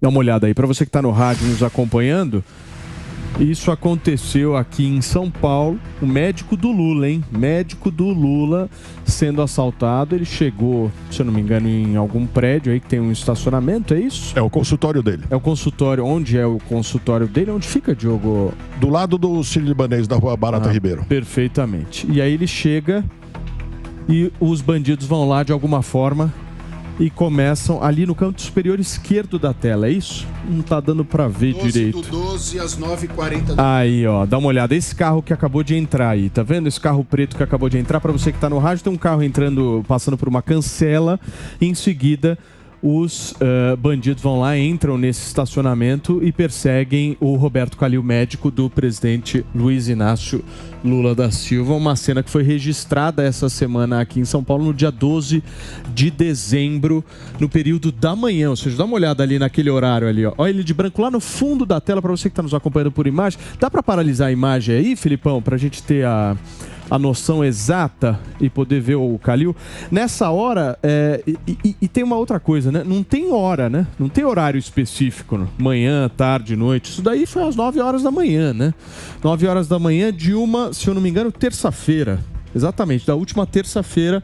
Dá uma olhada aí, para você que está no rádio nos acompanhando. Isso aconteceu aqui em São Paulo, o médico do Lula, hein? Médico do Lula sendo assaltado. Ele chegou, se eu não me engano, em algum prédio aí que tem um estacionamento, é isso? É o consultório dele. É o consultório. Onde é o consultório dele? Onde fica, Diogo? Do lado do Sírio-Libanês, da rua Barata Ribeiro. Perfeitamente. E aí ele chega e os bandidos vão lá de alguma forma e começam ali no canto superior esquerdo da tela, é isso? Não tá dando pra ver 12 direito. do 12 às 9h40. Aí, ó, dá uma olhada. Esse carro que acabou de entrar aí, tá vendo? Esse carro preto que acabou de entrar, pra você que tá no rádio, tem um carro entrando, passando por uma cancela. Em seguida, os bandidos vão lá, entram nesse estacionamento e perseguem o Roberto Calil, médico do presidente Luiz Inácio Lula da Silva. Uma cena que foi registrada essa semana aqui em São Paulo, no dia 12 de dezembro, no período da manhã. Ou seja, dá uma olhada ali naquele horário ali, ó. Olha ele de branco lá no fundo da tela, para você que está nos acompanhando por imagem. Dá para paralisar a imagem aí, Filipão, para a gente ter a noção exata e poder ver o Calil. Nessa hora, e tem uma outra coisa, né? Não tem hora, né? Não tem horário específico, né? Manhã, tarde, noite. Isso daí foi às 9 horas da manhã, né? 9 horas da manhã de uma, se eu não me engano, terça-feira. Exatamente, da última terça-feira.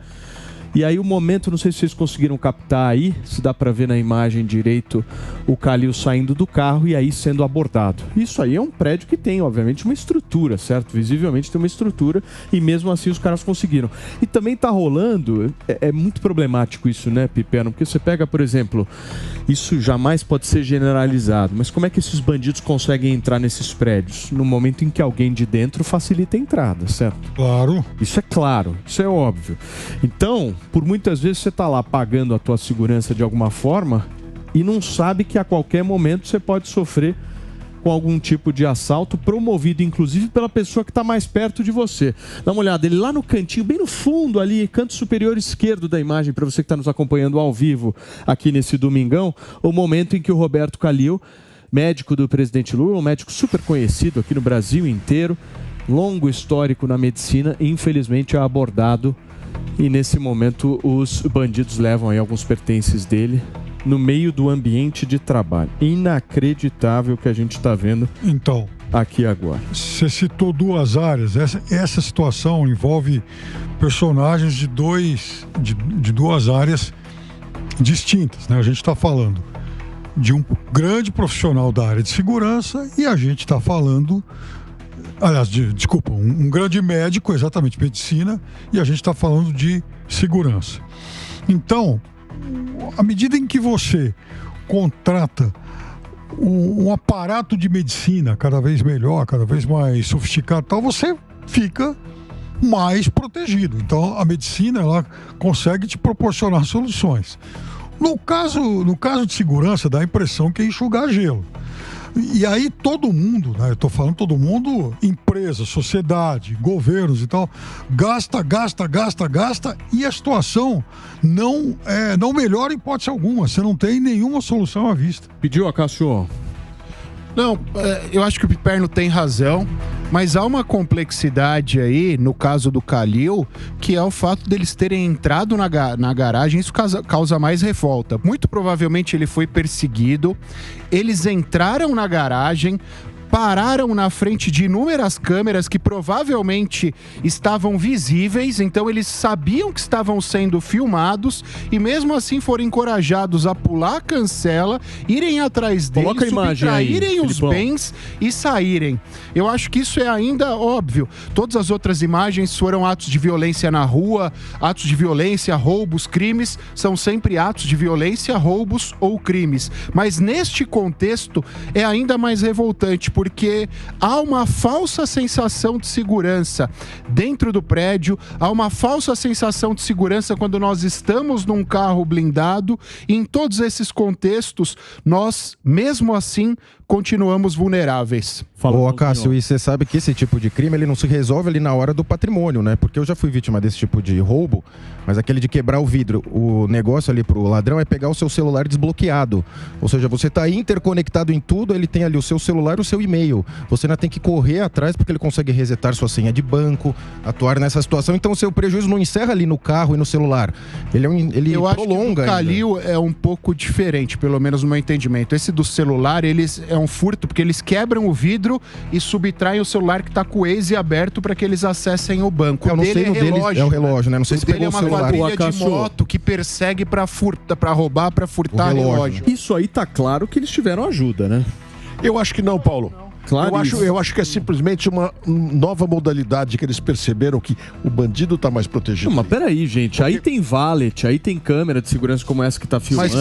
E aí o momento, não sei se vocês conseguiram captar aí, se dá para ver na imagem direito, o Calil saindo do carro e aí sendo abordado. Isso aí é um prédio que tem, obviamente, uma estrutura, certo? Visivelmente tem uma estrutura e mesmo assim os caras conseguiram. E também tá rolando, é muito problemático isso, né, Piperno? Porque você pega, por exemplo, isso jamais pode ser generalizado, mas como é que esses bandidos conseguem entrar nesses prédios? No momento em que alguém de dentro facilita a entrada, certo? Claro. Isso é claro, isso é óbvio. Então, por muitas vezes você está lá pagando a tua segurança de alguma forma e não sabe que a qualquer momento você pode sofrer com algum tipo de assalto, promovido inclusive pela pessoa que está mais perto de você. Dá uma olhada, ele lá no cantinho, bem no fundo ali, canto superior esquerdo da imagem, para você que está nos acompanhando ao vivo aqui nesse domingão, o momento em que o Roberto Calil, médico do presidente Lula, um médico super conhecido aqui no Brasil inteiro, longo histórico na medicina, infelizmente é abordado. E nesse momento os bandidos levam aí alguns pertences dele no meio do ambiente de trabalho. Inacreditável o que a gente está vendo então, aqui agora. Você citou duas áreas. Essa situação envolve personagens de duas áreas distintas, né? A gente está falando de um grande profissional da área de segurança e a gente está falando... Aliás, desculpa, um grande médico, exatamente, medicina, e a gente está falando de segurança. Então, à medida em que você contrata um aparato de medicina cada vez melhor, cada vez mais sofisticado, tal, você fica mais protegido. Então, a medicina ela consegue te proporcionar soluções. No caso de segurança, dá a impressão que é enxugar gelo. E aí todo mundo, né, eu estou falando todo mundo, empresa, sociedade, governos e tal, gasta, e a situação não melhora em hipótese alguma. Você não tem nenhuma solução à vista. Pediu a Cássio? Não, eu acho que o Piperno tem razão, mas há uma complexidade aí, no caso do Calil, que é o fato deles terem entrado na garagem, isso causa mais revolta. Muito provavelmente ele foi perseguido, eles entraram na garagem, pararam na frente de inúmeras câmeras que provavelmente estavam visíveis, então eles sabiam que estavam sendo filmados e mesmo assim foram encorajados a pular a cancela, irem atrás deles, subtraírem os bens e saírem. Eu acho que isso é ainda óbvio. Todas as outras imagens foram atos de violência na rua, atos de violência, roubos, crimes, são sempre atos de violência, roubos ou crimes. Mas neste contexto é ainda mais revoltante, porque há uma falsa sensação de segurança dentro do prédio, há uma falsa sensação de segurança quando nós estamos num carro blindado, e em todos esses contextos, nós, mesmo assim, continuamos vulneráveis. Ô, Cássio, e você sabe que esse tipo de crime ele não se resolve ali na hora do patrimônio, né? Porque eu já fui vítima desse tipo de roubo, mas aquele de quebrar o vidro, o negócio ali pro ladrão é pegar o seu celular desbloqueado. Ou seja, você tá interconectado em tudo, ele tem ali o seu celular e o seu e-mail. Você ainda tem que correr atrás porque ele consegue resetar sua senha de banco, atuar nessa situação. Então o seu prejuízo não encerra ali no carro e no celular. Ele Eu acho que prolonga. o Calil é um pouco diferente, pelo menos no meu entendimento. Esse do celular, eles é um furto, porque eles quebram o vidro e subtraem o celular que tá com o Waze aberto para que eles acessem o banco. Eu não sei, no dele é o relógio, né? Não sei se pegou o celular. É uma quadrilha de moto que persegue para roubar, para furtar relógio. Isso aí tá claro que eles tiveram ajuda, né? Eu acho que não, Paulo. Claro, eu acho que é simplesmente uma nova modalidade que eles perceberam que o bandido está mais protegido. Não, mas peraí, gente. Aí tem valet, aí tem câmera de segurança como essa que tá filmando.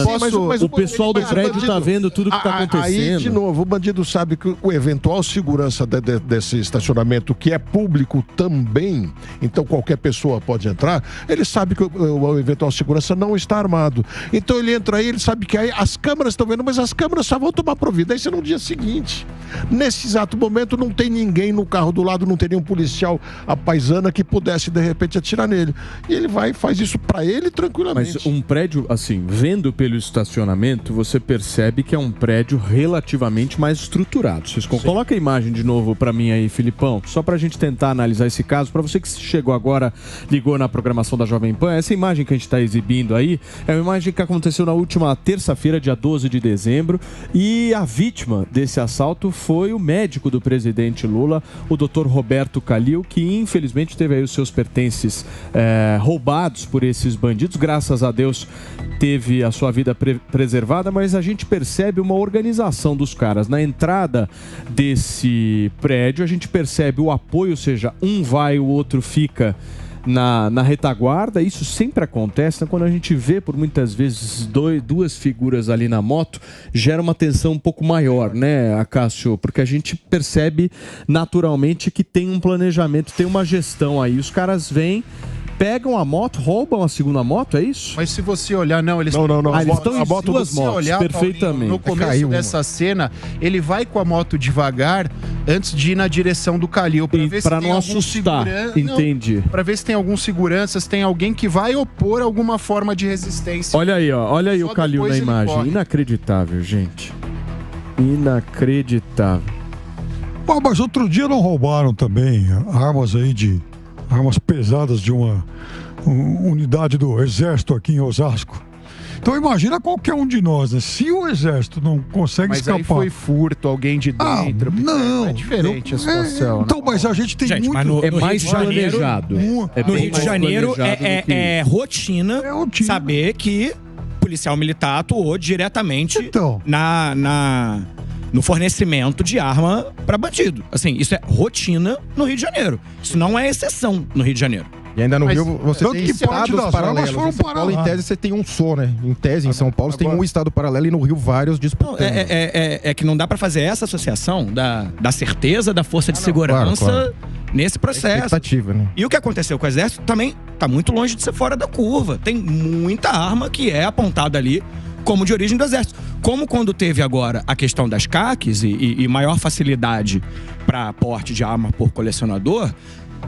Mas o pessoal do prédio tá vendo tudo que tá acontecendo. Aí, de novo, o bandido sabe que o eventual segurança desse estacionamento, que é público também, então qualquer pessoa pode entrar, ele sabe que o eventual segurança não está armado. Então ele entra aí, ele sabe que aí as câmeras estão vendo, mas as câmeras só vão tomar providência no dia seguinte. Nesse exato momento não tem ninguém no carro do lado, não tem nenhum policial à paisana que pudesse de repente atirar nele. E ele vai e faz isso pra ele tranquilamente. Mas um prédio, assim, vendo pelo estacionamento, você percebe que é um prédio relativamente mais estruturado. Vocês coloca a imagem de novo pra mim aí, Filipão, só pra gente tentar analisar esse caso. Pra você que chegou agora, ligou na programação da Jovem Pan, essa imagem que a gente tá exibindo aí é uma imagem que aconteceu na última terça-feira, dia 12 de dezembro, e a vítima desse assalto foi o médico do presidente Lula, o Dr. Roberto Calil, que infelizmente teve aí os seus pertences roubados por esses bandidos. Graças a Deus teve a sua vida preservada, mas a gente percebe uma organização dos caras. Na entrada desse prédio, a gente percebe o apoio, ou seja, um vai, o outro fica na retaguarda. Isso sempre acontece, né? Quando a gente vê por muitas vezes duas figuras ali na moto, gera uma tensão um pouco maior, né, Cássio? Porque a gente percebe naturalmente que tem um planejamento, tem uma gestão aí. Os caras vêm, pegam a moto, roubam a segunda moto, é isso? Mas se você olhar, não, eles eles estão em duas motos, olhar, perfeitamente. Paulinho, no começo dessa cena, ele vai com a moto devagar antes de ir na direção do Calil para ver se não tem algum assustar, entendi. Para ver se tem algum segurança, se tem alguém que vai opor alguma forma de resistência. Olha aí, ó, olha aí Só o Calil na depois ele imagem. corre. Inacreditável, gente. Inacreditável. Pô, mas outro dia não roubaram também armas pesadas de uma unidade do Exército aqui em Osasco. Então imagina qualquer um de nós, né? Se o Exército não consegue escapar... Mas aí foi furto, alguém de dentro. Não. É diferente a situação. Então, mas a gente tem muito... Mas no mais Rio de Janeiro, planejado. No Rio de Janeiro é rotina saber que o policial militar atuou diretamente no fornecimento de arma para bandido. Assim, isso é rotina no Rio de Janeiro. Isso não é exceção no Rio de Janeiro. E ainda no Rio você tanto tem que parte estados das paralelos. armas foram Em São Paulo, para lá. em tese, você tem um só, né? Em tese, em São Paulo, você tem um estado paralelo e no Rio vários disputando. É que não dá para fazer essa associação da certeza da força de segurança claro. nesse processo. Expectativa, né? E o que aconteceu com o Exército também tá muito longe de ser fora da curva. Tem muita arma que é apontada ali como de origem do Exército. Como quando teve agora a questão das CACs e maior facilidade para porte de arma por colecionador,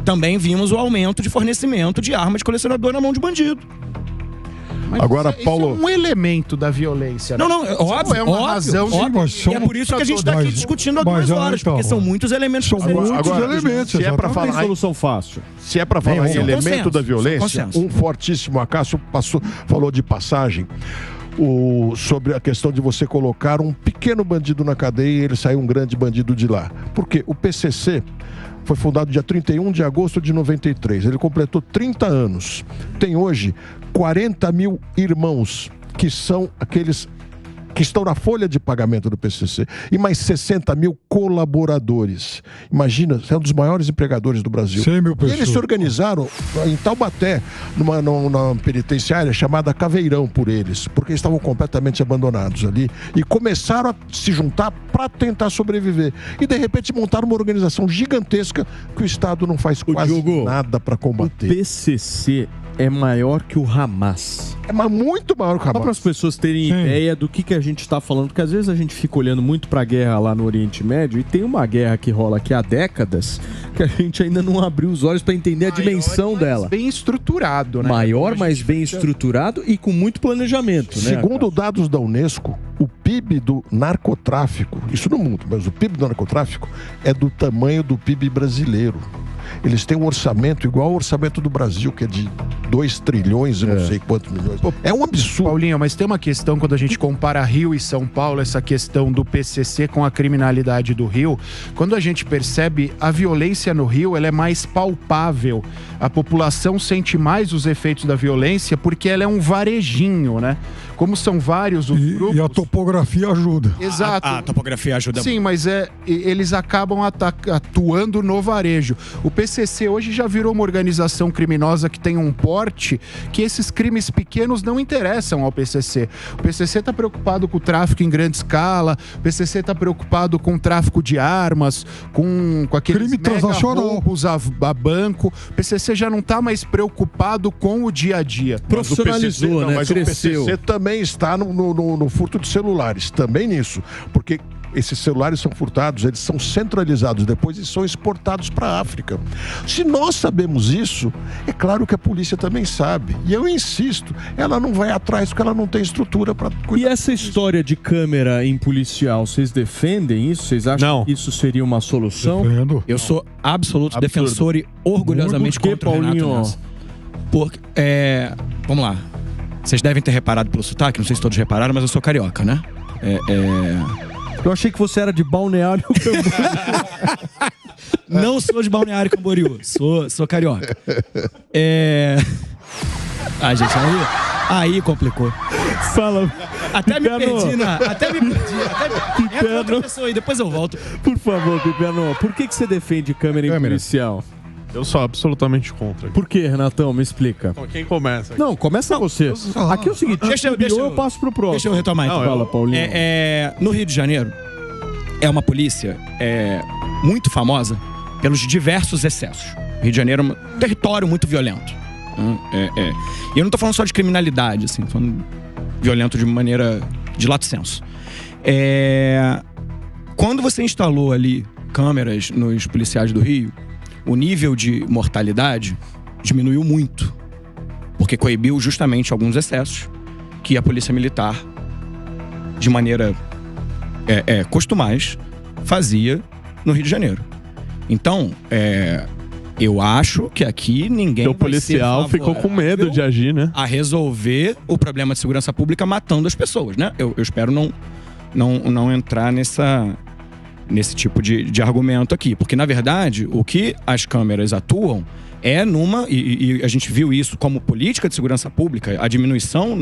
também vimos o aumento de fornecimento de arma de colecionador na mão de bandido. Mas agora, isso Paulo... é um elemento da violência, né? Não, óbvio, é uma razão. E é por isso que a gente está aqui discutindo há 2 horas, porque são muitos elementos. São muitos elementos, se é para falar, não tem solução fácil. Se é para falar em elemento da violência, um fortíssimo acaso falou de passagem. Sobre a questão de você colocar um pequeno bandido na cadeia e ele sair um grande bandido de lá. Porque o PCC foi fundado dia 31 de agosto de 93. Ele completou 30 anos. Tem hoje 40 mil irmãos, que são aqueles que estão na folha de pagamento do PCC, e mais 60 mil colaboradores. Imagina, é um dos maiores empregadores do Brasil. 100 mil pessoas. E eles se organizaram em Taubaté, numa penitenciária chamada Caveirão por eles, porque eles estavam completamente abandonados ali, e começaram a se juntar para tentar sobreviver. E de repente montaram uma organização gigantesca que o Estado não faz quase nada para combater. O PCC é maior que o Hamas. É muito maior que o Hamas. Só para as pessoas terem ideia do que a gente está falando, porque às vezes a gente fica olhando muito para a guerra lá no Oriente Médio e tem uma guerra que rola aqui há décadas que a gente ainda não abriu os olhos para entender a dimensão dela. Bem estruturado, né? Maior, mas bem estruturado e com muito planejamento, né? Segundo dados da Unesco, o PIB do narcotráfico, isso no mundo, mas o PIB do narcotráfico é do tamanho do PIB brasileiro. Eles têm um orçamento igual ao orçamento do Brasil, que é de 2 trilhões e não sei quantos milhões. É um absurdo. Paulinho, mas tem uma questão quando a gente compara Rio e São Paulo, essa questão do PCC com a criminalidade do Rio. Quando a gente percebe a violência no Rio, ela é mais palpável. A população sente mais os efeitos da violência porque ela é um varejinho, né? Como são vários os grupos... E a topografia ajuda. Exato. A topografia ajuda. Sim, mas eles acabam atuando no varejo. O PCC hoje já virou uma organização criminosa que tem um porte que esses crimes pequenos não interessam ao PCC. O PCC está preocupado com o tráfico em grande escala, o PCC está preocupado com o tráfico de armas, com aqueles crime transnacional, roubos a banco. O PCC já não está mais preocupado com o dia a dia. Profissionalizou, né? Mas Cresceu. o PCC também está no furto de celulares, também nisso, porque esses celulares são furtados, eles são centralizados depois e são exportados para a África. Se nós sabemos isso, é claro que a polícia também sabe. E eu insisto, ela não vai atrás porque ela não tem estrutura para cuidar. E essa história de câmera em policial, vocês defendem isso? Vocês acham que isso seria uma solução? Defendo. Eu sou absoluto defensor e orgulhosamente contra o Renato nessa. Porque, vamos lá. Vocês devem ter reparado pelo sotaque, não sei se todos repararam, mas eu sou carioca, né? Eu achei que você era de Balneário Camboriú. Não sou de Balneário Camboriú, sou carioca. Ah, gente, aí complicou. Fala. Até me perdi. Entra outra pessoa aí, depois eu volto. Por favor, Pipiano, por que você defende câmera em policial? Eu sou absolutamente contra. Por que, Renatão? Me explica. Então, quem começa? Não, começa você. Aqui é o seguinte, eu passo pro próximo. Deixa eu retomar então. Fala, Paulinho. No Rio de Janeiro, é uma polícia muito famosa pelos diversos excessos. O Rio de Janeiro é um território muito violento. E eu não tô falando só de criminalidade, assim, tô falando violento de maneira de lato sensu. Quando você instalou ali câmeras nos policiais do Rio, o nível de mortalidade diminuiu muito, porque coibiu justamente alguns excessos que a polícia militar, de maneira costumais, fazia no Rio de Janeiro. Então, eu acho que aqui ninguém o policial ficou com medo de agir, né? A resolver o problema de segurança pública matando as pessoas, né? Eu espero não entrar nesse tipo de argumento aqui. Porque, na verdade, o que as câmeras atuam é e a gente viu isso como política de segurança pública, a diminuição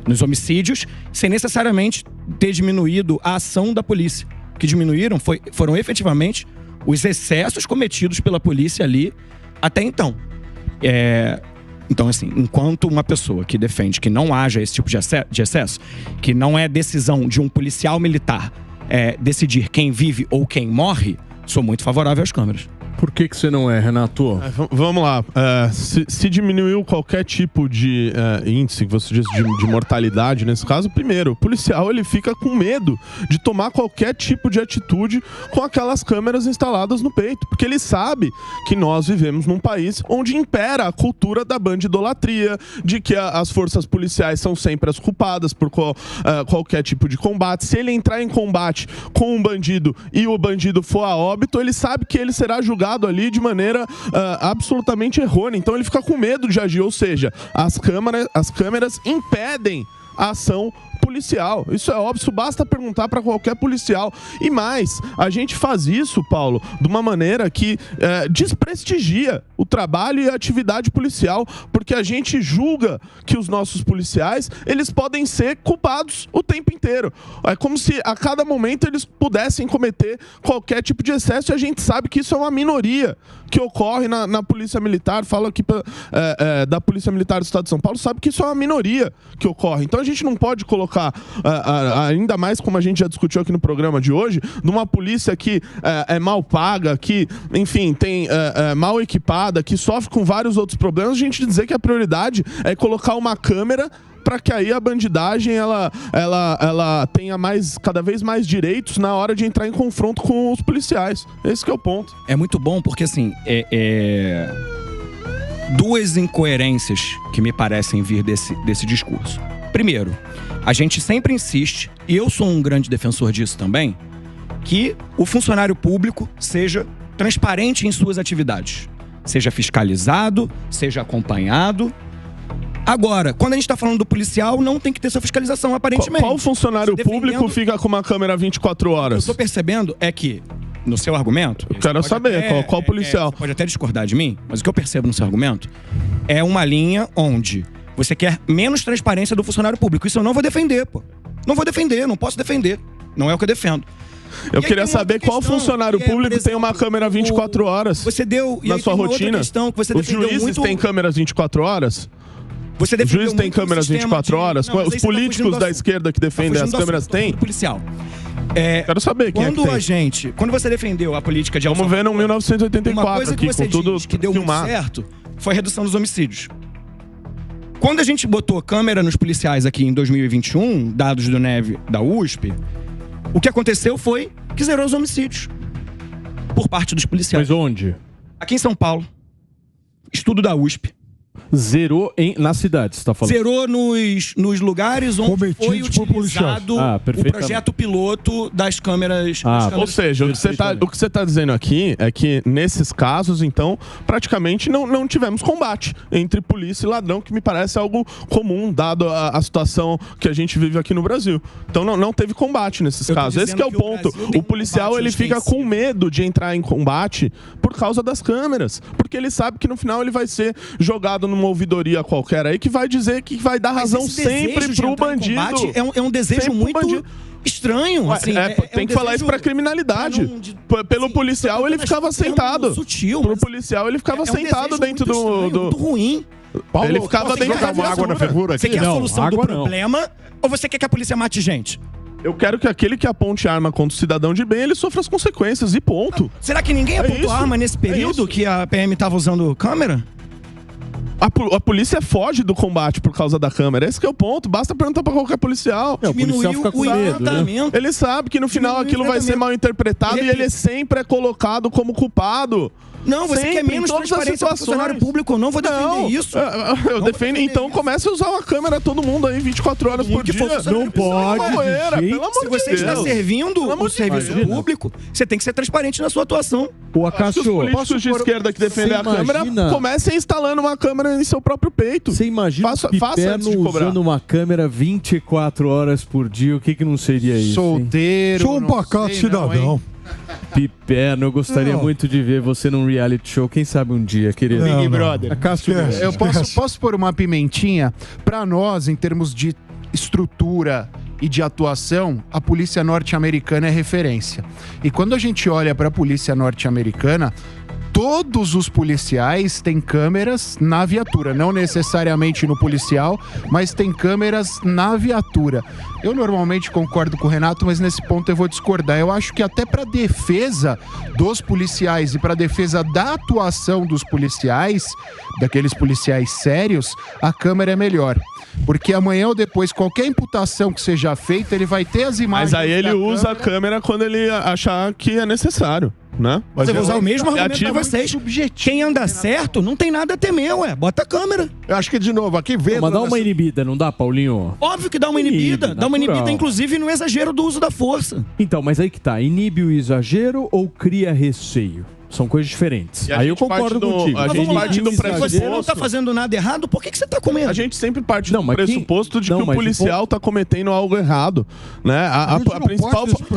nos homicídios, sem necessariamente ter diminuído a ação da polícia. O que diminuíram foram efetivamente os excessos cometidos pela polícia ali até então. Então, assim, enquanto uma pessoa que defende que não haja esse tipo de excesso, que não é decisão de um policial militar decidir quem vive ou quem morre, sou muito favorável às câmeras. Por que você não é, Renato? Vamos lá. Se diminuiu qualquer tipo de índice, que você disse, de mortalidade, nesse caso, primeiro, o policial ele fica com medo de tomar qualquer tipo de atitude com aquelas câmeras instaladas no peito, porque ele sabe que nós vivemos num país onde impera a cultura da bandidolatria, de que as forças policiais são sempre as culpadas por qualquer tipo de combate. Se ele entrar em combate com um bandido e o bandido for a óbito, ele sabe que ele será julgado ali de maneira absolutamente errônea. Então ele fica com medo de agir, ou seja, as câmeras impedem a ação policial. Isso é óbvio, isso basta perguntar para qualquer policial. E mais, a gente faz isso, Paulo, de uma maneira que desprestigia o trabalho e a atividade policial, porque a gente julga que os nossos policiais, eles podem ser culpados o tempo inteiro. É como se a cada momento eles pudessem cometer qualquer tipo de excesso, e a gente sabe que isso é uma minoria que ocorre na Polícia Militar. Falo aqui da Polícia Militar do Estado de São Paulo, sabe que isso é uma minoria que ocorre. Então a gente não pode colocar colocar, ainda mais como a gente já discutiu aqui no programa de hoje, numa polícia que é mal paga, que, enfim, tem mal equipada, que sofre com vários outros problemas, a gente dizer que a prioridade é colocar uma câmera para que aí a bandidagem ela tenha cada vez mais direitos na hora de entrar em confronto com os policiais. Esse que é o ponto. É muito bom porque, assim, duas incoerências que me parecem vir desse discurso. Primeiro, a gente sempre insiste, e eu sou um grande defensor disso também, que o funcionário público seja transparente em suas atividades. Seja fiscalizado, seja acompanhado. Agora, quando a gente está falando do policial, não tem que ter essa fiscalização, aparentemente. Qual funcionário público fica com uma câmera 24 horas? O que eu estou percebendo é que, no seu argumento... Eu quero saber, qual policial? Você pode até discordar de mim, mas o que eu percebo no seu argumento é uma linha onde você quer menos transparência do funcionário público. Isso eu não vou defender, pô. Não vou defender, não posso defender. Não é o que eu defendo. Eu queria saber qual funcionário público tem uma câmera 24 horas você deu, na sua rotina. Os juízes têm câmeras 24 horas? Os juízes têm câmeras 24 horas? Os políticos da esquerda que defendem as câmeras têm? Policial. Quero saber quem é que tem. Quando você defendeu a política de Vamos ver no 1984 uma coisa que aqui, você com tudo diz que deu filmado. muito certo foi a redução dos homicídios. Quando a gente botou câmera nos policiais aqui em 2021, dados do Neve da USP, o que aconteceu foi que zerou os homicídios por parte dos policiais. Mas onde? Aqui em São Paulo. Estudo da USP. Zerou na cidade, você tá falando? Zerou nos lugares onde foi utilizado o projeto piloto das câmeras. Ou seja, o que você está dizendo aqui é que nesses casos, então, praticamente não tivemos combate entre polícia e ladrão, que me parece algo comum, dado a situação que a gente vive aqui no Brasil. Então não teve combate nesses casos. Esse que é o ponto. O policial ele fica com medo de entrar em combate por causa das câmeras. Porque ele sabe que no final ele vai ser jogado numa ouvidoria qualquer aí que vai dizer que vai dar razão sempre pro bandido. É um desejo muito estranho. Assim, tem que falar isso pra criminalidade. Pelo policial ele ficava sentado. Pro policial ele ficava sentado dentro do... Muito ruim. Paulo, ele ficava dentro da uma água na fervura aqui? Você quer a solução do problema ou você quer que a polícia mate gente? Eu quero que aquele que aponte arma contra o cidadão de bem, ele sofra as consequências, e ponto. Será que ninguém apontou arma nesse período que a PM tava usando câmera? A polícia foge do combate por causa da câmera. Esse que é o ponto. Basta perguntar pra qualquer policial. O policial fica com medo, né? Ele sabe que no final aquilo vai ser mal interpretado e ele sempre é colocado como culpado. Não, você quer menos transparência do funcionário público. Eu não vou defender isso. Eu defendo. Então comece a usar uma câmera todo mundo aí 24 horas por dia. Não pode. Se você está servindo o serviço público, você tem que ser transparente na sua atuação. O Acácio, os políticos de esquerda que defendem a câmera comecem instalando uma câmera em seu próprio peito. Você imagina o Piperno usando uma câmera 24 horas por dia? O que não seria isso? Solteiro. Sou um pacato cidadão. Piperno, eu gostaria muito de ver você num reality show. Quem sabe um dia, querido? Big Brother. Eu posso pôr uma pimentinha? Pra nós, em termos de estrutura e de atuação, a polícia norte-americana é referência. E quando a gente olha para a polícia norte-americana, todos os policiais têm câmeras na viatura, não necessariamente no policial, mas tem câmeras na viatura. Eu normalmente concordo com o Renato, mas nesse ponto eu vou discordar. Eu acho que até para defesa dos policiais e para defesa da atuação dos policiais, daqueles policiais sérios, a câmera é melhor. Porque amanhã ou depois, qualquer imputação que seja feita, ele vai ter as imagens. Mas aí ele usa a câmera quando ele achar que é necessário, né? Mas você vai usar o mesmo argumento pra vocês. Quem anda certo não tem nada a temer, ué. Bota a câmera. Eu acho que, de novo, aqui vendo... Mas dá uma inibida, não dá, Paulinho? Óbvio que dá uma inibida. Dá uma inibida, inclusive, no exagero do uso da força. Então, mas aí que tá. Inibe o exagero ou cria receio? São coisas diferentes. Aí eu concordo contigo. A gente parte do pressuposto. Você não tá fazendo nada errado, por que você tá comendo? A gente sempre parte do pressuposto de que o policial tá cometendo algo errado, né?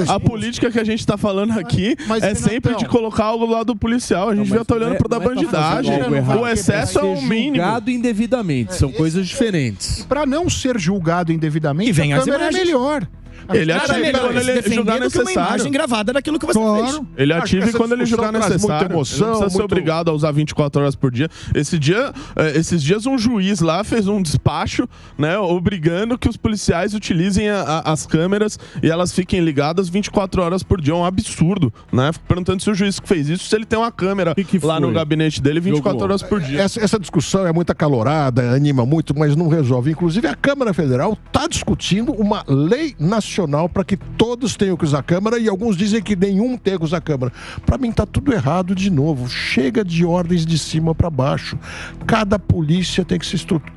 A política que a gente tá falando aqui é sempre de colocar algo do lado do policial. A gente já tá olhando pro da bandidagem. O excesso é o mínimo. Julgado indevidamente, são coisas diferentes. E pra não ser julgado indevidamente, a câmera é melhor. Ele ativa quando ele julgar necessário. Uma imagem gravada daquilo que você fez. Ele ativa quando ele julgar necessário. Emoção, não precisa ser obrigado a usar 24 horas por dia. Esses dias um juiz lá fez um despacho, né, obrigando que os policiais utilizem as câmeras e elas fiquem ligadas 24 horas por dia. É um absurdo, né? Fico perguntando se o juiz que fez isso, se ele tem uma câmera lá no gabinete dele 24 horas por dia. Essa discussão é muito acalorada, anima muito, mas não resolve. Inclusive, a Câmara Federal está discutindo uma lei nacional para que todos tenham que usar a câmera e alguns dizem que nenhum tem que usar a câmera. Para mim está tudo errado de novo. Chega de ordens de cima para baixo. Cada polícia tem que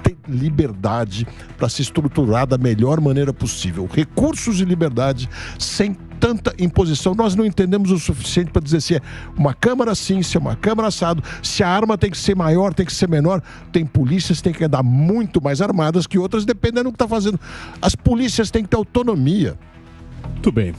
ter liberdade para se estruturar da melhor maneira possível. Recursos e liberdade sem tanta imposição. Nós não entendemos o suficiente para dizer se é uma câmara assim, se é uma câmara assado, se a arma tem que ser maior, tem que ser menor. Tem polícias que têm que andar muito mais armadas que outras, dependendo do que está fazendo. As polícias têm que ter autonomia. Muito bem.